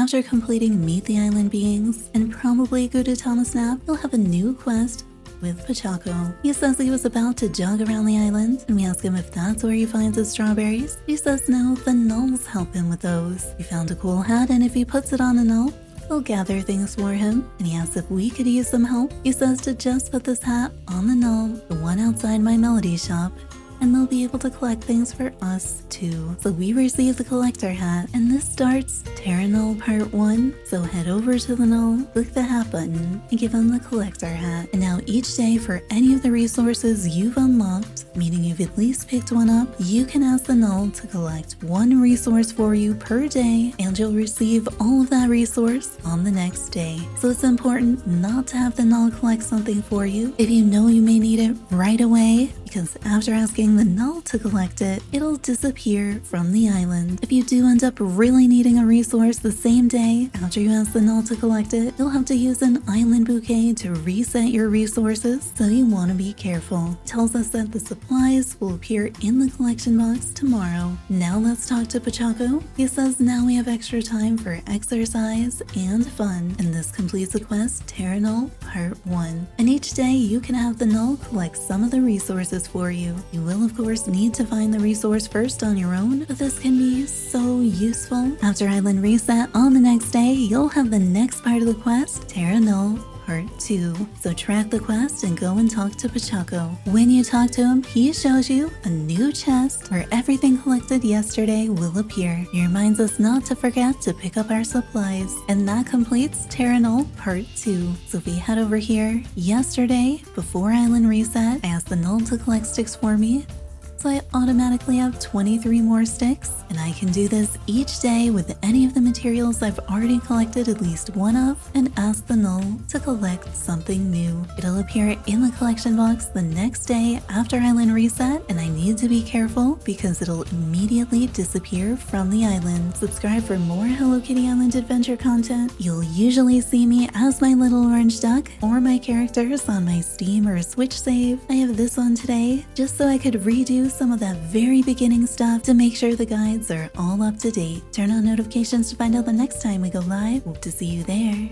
after completing Meet the Island Beings and probably go to Thomas Nap, you'll have a new quest with Pachaco. He says he was about to jog around the island, and we ask him if that's where he finds his strawberries. He says no, the nulls help him with those. He found a cool hat, and if he puts it on a null, they'll gather things for him, and he asks if we could use some help. He says to just put this hat on the null, the one outside my melody shop, and they'll be able to collect things for us too. So we receive the collector hat, and this starts Terra Null Part 1. So head over to the null, click the hat button, and give them the collector hat. And now each day for any of the resources you've unlocked, meaning you've at least picked one up, you can ask the null to collect one resource for you per day, and you'll receive all of that resource on the next day. So it's important not to have the null collect something for you if you know you may need it right away, because after asking the null to collect it, it'll disappear from the island. If you do end up really needing a resource the same day after you ask the null to collect it, you'll have to use an island bouquet to reset your resources, so you want to be careful. It tells us that the supplies will appear in the collection box tomorrow. Now let's talk to Pachaco. He says now we have extra time for exercise and fun, and this completes the quest Terra Null Part 1. And each day you can have the null collect some of the resources for you. You will of course need to find the resource first on your own, but this can be so useful. After Island Reset on the next day, you'll have the next part of the quest, Terra Null Part 2. So track the quest and go and talk to Pachaco. When you talk to him, he shows you a new chest where everything collected yesterday will appear. He reminds us not to forget to pick up our supplies. And that completes Terra Null Part 2. So if we head over here, yesterday, before Island Reset, I asked the null to collect sticks for me. So I automatically have 23 more sticks, and I can do this each day with any of the materials I've already collected at least one of, and ask the null to collect something new. It'll appear in the collection box the next day after Island Reset, and I need to be careful because it'll immediately disappear from the island. Subscribe for more Hello Kitty Island adventure content. You'll usually see me as my little orange duck or my characters on my Steam or Switch save. I have this one today just so I could redo some of that very beginning stuff to make sure the guides are all up to date. Turn on notifications to find out the next time we go live. Hope to see you there.